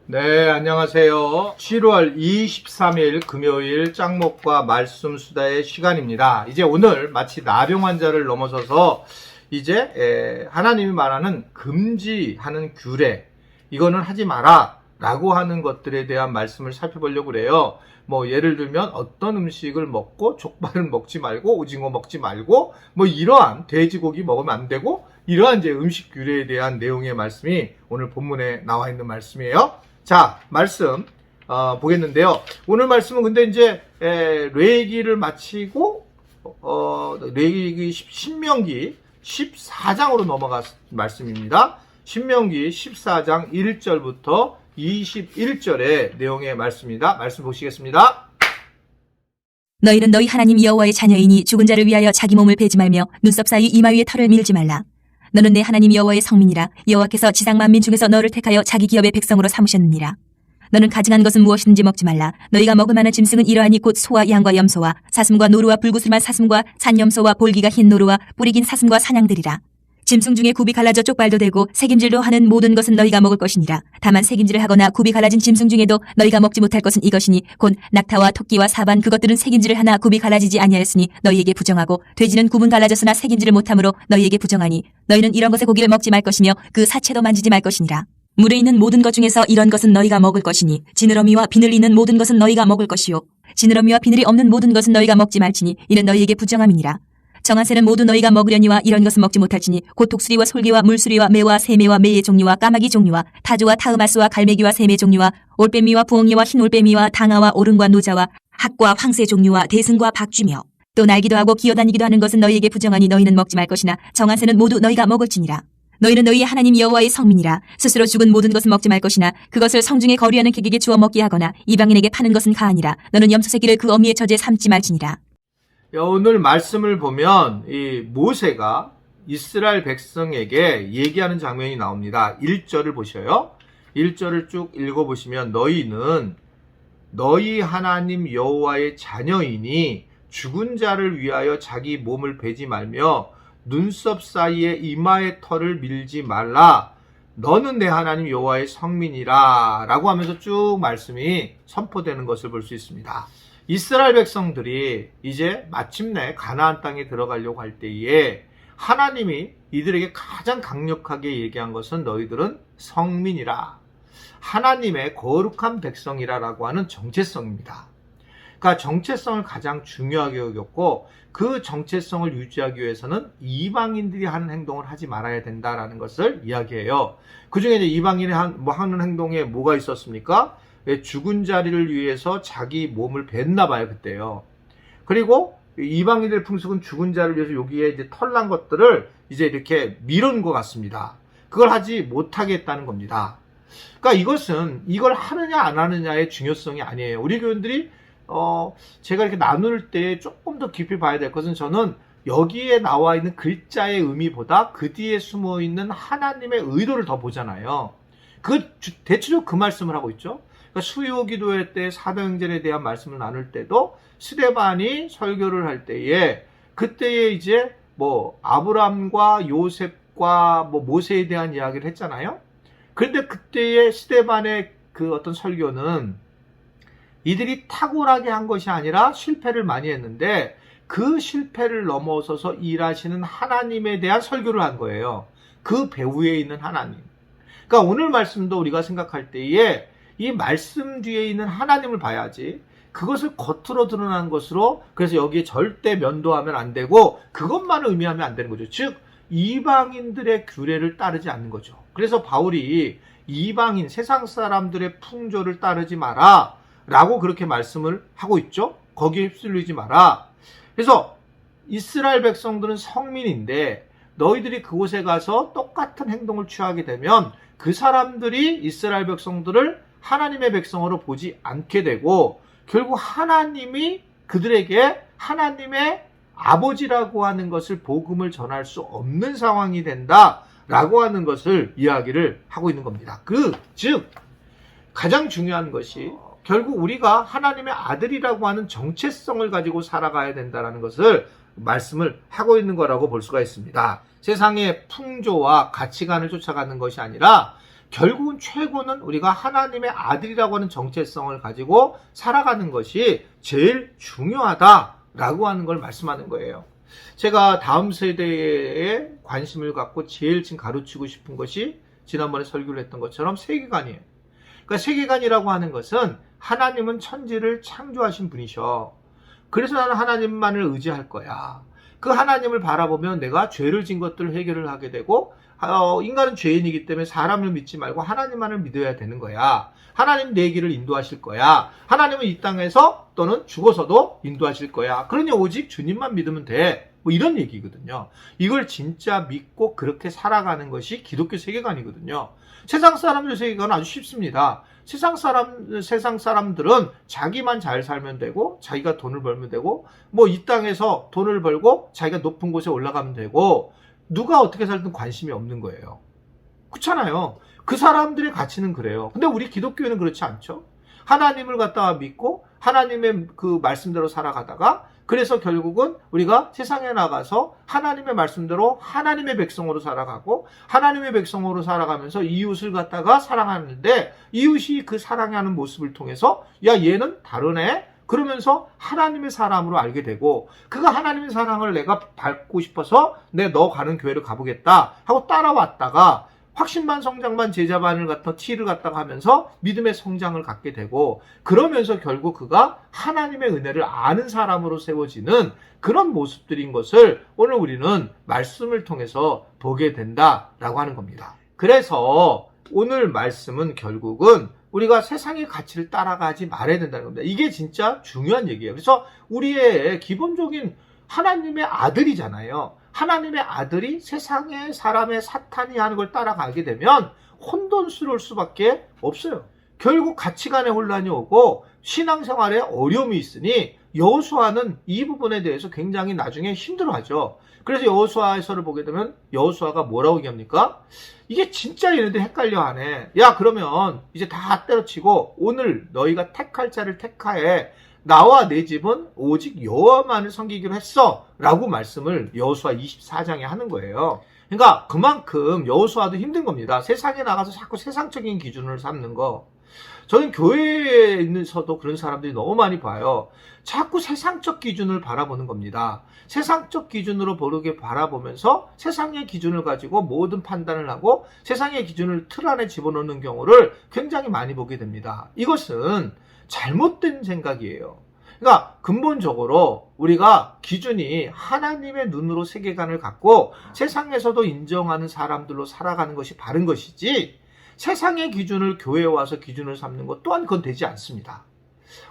네, 안녕하세요. 7월 23일 금요일 짱목과 말씀 수다의 시간입니다. 이제 오늘 마치 나병 환자를 넘어서서 이제 하나님이 말하는 금지하는 규례, 이거는 하지 마라 라고 하는 것들에 대한 말씀을 살펴보려고 그래요. 뭐 예를 들면 어떤 음식을 먹고 족발을 먹지 말고 오징어 먹지 말고 뭐 이러한 돼지고기 먹으면 안 되고 이러한 이제 음식 규례에 대한 내용의 말씀이 오늘 본문에 나와 있는 말씀이에요. 자, 말씀 보겠는데요. 오늘 말씀은 근데 이제 레위기를 마치고 레위기 신명기 14장으로 넘어갈 말씀입니다. 신명기 14장 1절부터 21절의 내용의 말씀입니다. 말씀 보시겠습니다. 너희는 너희 하나님 여호와의 자녀이니 죽은 자를 위하여 자기 몸을 베지 말며 눈썹 사이 이마 위에 털을 밀지 말라. 너는 내 하나님 여호와의 성민이라. 여호와께서 지상 만민 중에서 너를 택하여 자기 기업의 백성으로 삼으셨느니라. 너는 가증한 것은 무엇이든지 먹지 말라. 너희가 먹을 만한 짐승은 이러하니 곧 소와 양과 염소와 사슴과 노루와 불구슬만 사슴과 산염소와 볼기가 흰 노루와 뿌리 긴 사슴과 사냥들이라. 짐승 중에 굽이 갈라져 쪽발도 되고 새김질도 하는 모든 것은 너희가 먹을 것이니라. 다만 새김질을 하거나 굽이 갈라진 짐승 중에도 너희가 먹지 못할 것은 이것이니 곧 낙타와 토끼와 사반, 그것들은 새김질을 하나 굽이 갈라지지 아니하였으니 너희에게 부정하고, 돼지는 굽은 갈라졌으나 새김질을 못하므로 너희에게 부정하니 너희는 이런 것의 고기를 먹지 말 것이며 그 사체도 만지지 말 것이니라. 물에 있는 모든 것 중에서 이런 것은 너희가 먹을 것이니 지느러미와 비늘 있는 모든 것은 너희가 먹을 것이요 지느러미와 비늘이 없는 모든 것은 너희가 먹지 말지니 이는 너희에게 부정함이니라. 정한 새는 모두 너희가 먹으려니와 이런 것은 먹지 못할지니 곧 독수리와 솔개와 물수리와 매와 새매와 매의 종류와 까마귀 종류와 타조와 타흐마스와 갈매기와 새매 종류와 올빼미와 부엉이와 흰 올빼미와 당아와 오름과 노자와 학과 황새 종류와 대승과 박쥐며 또 날기도 하고 기어다니기도 하는 것은 너희에게 부정하니 너희는 먹지 말 것이나 정한 새는 모두 너희가 먹을지니라. 너희는 너희의 하나님 여호와의 성민이라. 스스로 죽은 모든 것은 먹지 말 것이나 그것을 성중에 거류하는 객에게 주어 먹게 하거나 이방인에게 파는 것은 가하니라. 너는 염소 새끼를 그 어미의 젖에 삼지 말지니라. 오늘 말씀을 보면 이 모세가 이스라엘 백성에게 얘기하는 장면이 나옵니다. 1절을 보셔요. 1절을 쭉 읽어보시면 너희는 너희 하나님 여호와의 자녀이니 죽은 자를 위하여 자기 몸을 베지 말며 눈썹 사이에 이마의 털을 밀지 말라. 너는 내 하나님 여호와의 성민이라 라고 하면서 쭉 말씀이 선포되는 것을 볼 수 있습니다. 이스라엘 백성들이 이제 마침내 가나안 땅에 들어가려고 할 때에 하나님이 이들에게 가장 강력하게 얘기한 것은 너희들은 성민이라, 하나님의 거룩한 백성이라 라고 하는 정체성입니다. 그러니까 정체성을 가장 중요하게 여겼고 그 정체성을 유지하기 위해서는 이방인들이 하는 행동을 하지 말아야 된다라는 것을 이야기해요. 그 중에 이제 이방인이 하는 행동에 뭐가 있었습니까? 죽은 자리를 위해서 자기 몸을 뱉나 봐요, 그때요. 그리고 이방인들의 풍습은 죽은 자를 위해서 여기에 이제 털난 것들을 이제 이렇게 밀은 것 같습니다. 그걸 하지 못하게 했다는 겁니다. 그러니까 이걸 하느냐 안 하느냐의 중요성이 아니에요. 우리 교인들이 제가 이렇게 나눌 때 조금 더 깊이 봐야 될 것은 저는 여기에 나와 있는 글자의 의미보다 그 뒤에 숨어 있는 하나님의 의도를 더 보잖아요. 대체적으로 그 말씀을 하고 있죠. 그러니까 수요 기도회 때 사도행전에 대한 말씀을 나눌 때도 스데반이 설교를 할 때에 그때에 이제 뭐 아브람과 요셉과 뭐 모세에 대한 이야기를 했잖아요. 그런데 그때의 스데반의 그 어떤 설교는 이들이 탁월하게 한 것이 아니라 실패를 많이 했는데 그 실패를 넘어서서 일하시는 하나님에 대한 설교를 한 거예요. 그 배후에 있는 하나님. 그러니까 오늘 말씀도 우리가 생각할 때에 이 말씀 뒤에 있는 하나님을 봐야지 그것을 겉으로 드러난 것으로, 그래서 여기에 절대 면도하면 안 되고 그것만을 의미하면 안 되는 거죠. 즉 이방인들의 규례를 따르지 않는 거죠. 그래서 바울이 이방인 세상 사람들의 풍조를 따르지 마라 라고 그렇게 말씀을 하고 있죠. 거기에 휩쓸리지 마라. 그래서 이스라엘 백성들은 성민인데 너희들이 그곳에 가서 똑같은 행동을 취하게 되면 그 사람들이 이스라엘 백성들을 하나님의 백성으로 보지 않게 되고 결국 하나님이 그들에게 하나님의 아버지라고 하는 것을 복음을 전할 수 없는 상황이 된다라고 하는 것을 이야기를 하고 있는 겁니다. 즉 가장 중요한 것이 결국 우리가 하나님의 아들이라고 하는 정체성을 가지고 살아가야 된다는 것을 말씀을 하고 있는 거라고 볼 수가 있습니다. 세상의 풍조와 가치관을 쫓아가는 것이 아니라 결국은 최고는 우리가 하나님의 아들이라고 하는 정체성을 가지고 살아가는 것이 제일 중요하다라고 하는 걸 말씀하는 거예요. 제가 다음 세대에 관심을 갖고 제일 지금 가르치고 싶은 것이 지난번에 설교를 했던 것처럼 세계관이에요. 그러니까 세계관이라고 하는 것은 하나님은 천지를 창조하신 분이셔. 그래서 나는 하나님만을 의지할 거야. 그 하나님을 바라보면 내가 죄를 진 것들을 해결을 하게 되고 인간은 죄인이기 때문에 사람을 믿지 말고 하나님만을 믿어야 되는 거야. 하나님 내 길을 인도하실 거야. 하나님은 이 땅에서 또는 죽어서도 인도하실 거야. 그러니 오직 주님만 믿으면 돼. 뭐 이런 얘기거든요. 이걸 진짜 믿고 그렇게 살아가는 것이 기독교 세계관이거든요. 세상 사람들 세계관은 아주 쉽습니다. 세상 사람들은 자기만 잘 살면 되고, 자기가 돈을 벌면 되고, 뭐 이 땅에서 돈을 벌고, 자기가 높은 곳에 올라가면 되고, 누가 어떻게 살든 관심이 없는 거예요. 그렇잖아요. 그 사람들의 가치는 그래요. 근데 우리 기독교는 그렇지 않죠. 하나님을 갖다가 믿고, 하나님의 그 말씀대로 살아가다가, 그래서 결국은 우리가 세상에 나가서 하나님의 말씀대로 하나님의 백성으로 살아가고 하나님의 백성으로 살아가면서 이웃을 갖다가 사랑하는데 이웃이 그 사랑하는 모습을 통해서 야 얘는 다르네 그러면서 하나님의 사람으로 알게 되고 그가 하나님의 사랑을 내가 받고 싶어서 내 너 가는 교회를 가보겠다 하고 따라왔다가 확신반 성장반 제자반을 갖다 티를 갖다가 하면서 믿음의 성장을 갖게 되고 그러면서 결국 그가 하나님의 은혜를 아는 사람으로 세워지는 그런 모습들인 것을 오늘 우리는 말씀을 통해서 보게 된다라고 하는 겁니다. 그래서 오늘 말씀은 결국은 우리가 세상의 가치를 따라가지 말아야 된다는 겁니다. 이게 진짜 중요한 얘기예요. 그래서 우리의 기본적인 하나님의 아들이잖아요. 하나님의 아들이 세상의 사람의 사탄이 하는 걸 따라가게 되면 혼돈스러울 수밖에 없어요. 결국 가치관의 혼란이 오고 신앙생활에 어려움이 있으니 여호수아는 이 부분에 대해서 굉장히 나중에 힘들어하죠. 그래서 여호수아서를 보게 되면 여호수아가 뭐라고 얘기합니까? 이게 진짜 얘네들 헷갈려하네. 야 그러면 이제 다 때려치고 오늘 너희가 택할 자를 택하에 나와 내 집은 오직 여호와만을 섬기기로 했어 라고 말씀을 여호수아 24장에 하는 거예요. 그러니까 그만큼 여호수아도 힘든 겁니다. 세상에 나가서 자꾸 세상적인 기준을 삼는 거. 저는 교회에 있는서도 그런 사람들이 너무 많이 봐요. 자꾸 세상적 기준을 바라보는 겁니다. 세상적 기준으로 바라보면서 세상의 기준을 가지고 모든 판단을 하고 세상의 기준을 틀 안에 집어넣는 경우를 굉장히 많이 보게 됩니다. 이것은 잘못된 생각이에요. 그러니까 근본적으로 우리가 기준이 하나님의 눈으로 세계관을 갖고 세상에서도 인정하는 사람들로 살아가는 것이 바른 것이지 세상의 기준을 교회에 와서 기준을 삼는 것 또한 그건 되지 않습니다.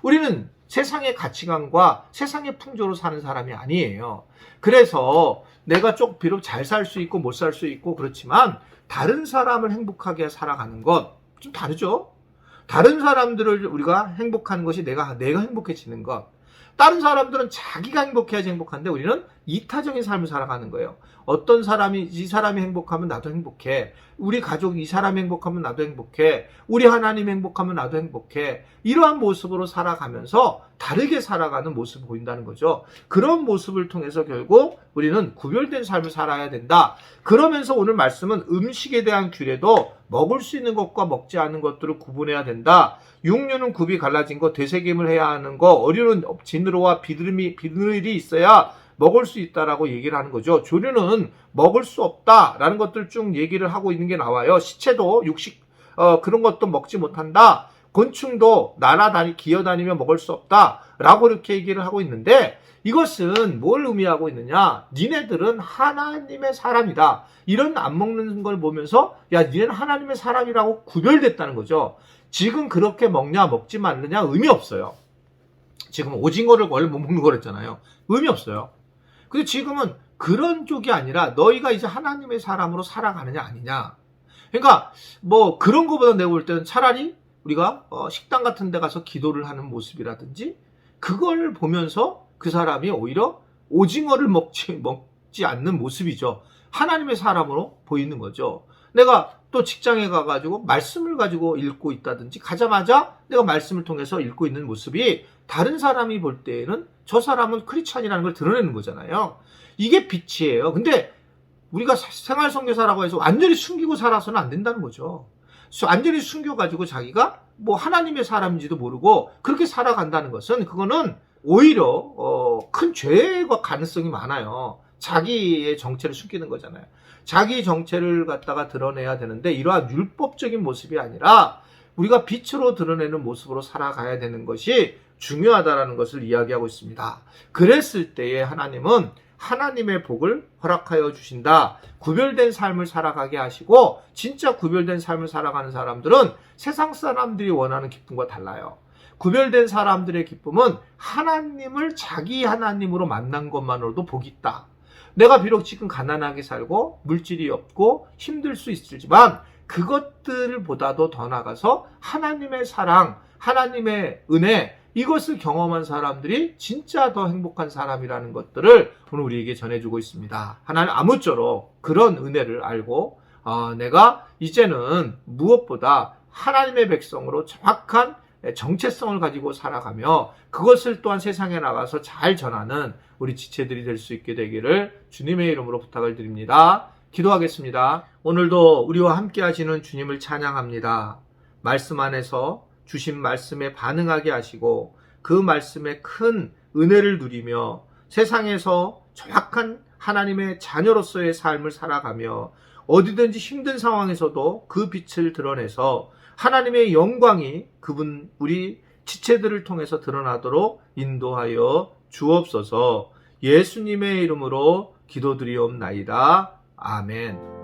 우리는 세상의 가치관과 세상의 풍조로 사는 사람이 아니에요. 그래서 내가 비록 잘 살 수 있고 못 살 수 있고 그렇지만 다른 사람을 행복하게 살아가는 것 좀 다르죠? 다른 사람들을 우리가 행복하는 것이 내가 행복해지는 것. 다른 사람들은 자기가 행복해야지 행복한데 우리는 이타적인 삶을 살아가는 거예요. 어떤 사람이 이 사람이 행복하면 나도 행복해. 우리 가족이 이 사람이 행복하면 나도 행복해. 우리 하나님 행복하면 나도 행복해. 이러한 모습으로 살아가면서 다르게 살아가는 모습을 보인다는 거죠. 그런 모습을 통해서 결국 우리는 구별된 삶을 살아야 된다. 그러면서 오늘 말씀은 음식에 대한 규례도 먹을 수 있는 것과 먹지 않는 것들을 구분해야 된다. 육류는 굽이 갈라진 거, 되새김을 해야 하는 거, 어류는 지느러와 비늘이 있어야 먹을 수 있다라고 얘기를 하는 거죠. 조류는 먹을 수 없다라는 것들 쭉 얘기를 하고 있는 게 나와요. 시체도 육식 그런 것도 먹지 못한다. 곤충도 기어다니며 먹을 수 없다라고 이렇게 얘기를 하고 있는데 이것은 뭘 의미하고 있느냐? 니네들은 하나님의 사람이다. 이런 안 먹는 걸 보면서 야 니네는 하나님의 사람이라고 구별됐다는 거죠. 지금 그렇게 먹냐 먹지 말느냐 의미 없어요. 지금 오징어를 원래 못 먹는 거랬잖아요. 의미 없어요. 근데 지금은 그런 쪽이 아니라 너희가 이제 하나님의 사람으로 살아가느냐 아니냐. 그러니까 뭐 그런 거보다 내가 볼 때는 차라리 우리가 식당 같은 데 가서 기도를 하는 모습이라든지 그걸 보면서 그 사람이 오히려 오징어를 먹지 않는 모습이죠. 하나님의 사람으로 보이는 거죠. 내가 또 직장에 가가지고 말씀을 가지고 읽고 있다든지 가자마자 내가 말씀을 통해서 읽고 있는 모습이 다른 사람이 볼 때에는 저 사람은 크리스찬이라는 걸 드러내는 거잖아요. 이게 빛이에요. 근데 우리가 생활선교사라고 해서 완전히 숨기고 살아서는 안 된다는 거죠. 완전히 숨겨가지고 자기가 뭐 하나님의 사람인지도 모르고 그렇게 살아간다는 것은 그거는 오히려 큰 죄가 가능성이 많아요. 자기의 정체를 숨기는 거잖아요. 자기 정체를 갖다가 드러내야 되는데 이러한 율법적인 모습이 아니라 우리가 빛으로 드러내는 모습으로 살아가야 되는 것이 중요하다는 것을 이야기하고 있습니다. 그랬을 때에 하나님은 하나님의 복을 허락하여 주신다. 구별된 삶을 살아가게 하시고 진짜 구별된 삶을 살아가는 사람들은 세상 사람들이 원하는 기쁨과 달라요. 구별된 사람들의 기쁨은 하나님을 자기 하나님으로 만난 것만으로도 복이 있다. 내가 비록 지금 가난하게 살고 물질이 없고 힘들 수 있지만 그것들보다도 더 나아가서 하나님의 사랑, 하나님의 은혜 이것을 경험한 사람들이 진짜 더 행복한 사람이라는 것들을 오늘 우리에게 전해주고 있습니다. 하나님 아무쪼록 그런 은혜를 알고 내가 이제는 무엇보다 하나님의 백성으로 정확한 정체성을 가지고 살아가며 그것을 또한 세상에 나가서 잘 전하는 우리 지체들이 될 수 있게 되기를 주님의 이름으로 부탁을 드립니다. 기도하겠습니다. 오늘도 우리와 함께 하시는 주님을 찬양합니다. 말씀 안에서 주신 말씀에 반응하게 하시고 그 말씀에 큰 은혜를 누리며 세상에서 정확한 하나님의 자녀로서의 삶을 살아가며 어디든지 힘든 상황에서도 그 빛을 드러내서 하나님의 영광이 그분 우리 지체들을 통해서 드러나도록 인도하여 주옵소서. 예수님의 이름으로 기도드리옵나이다. 아멘.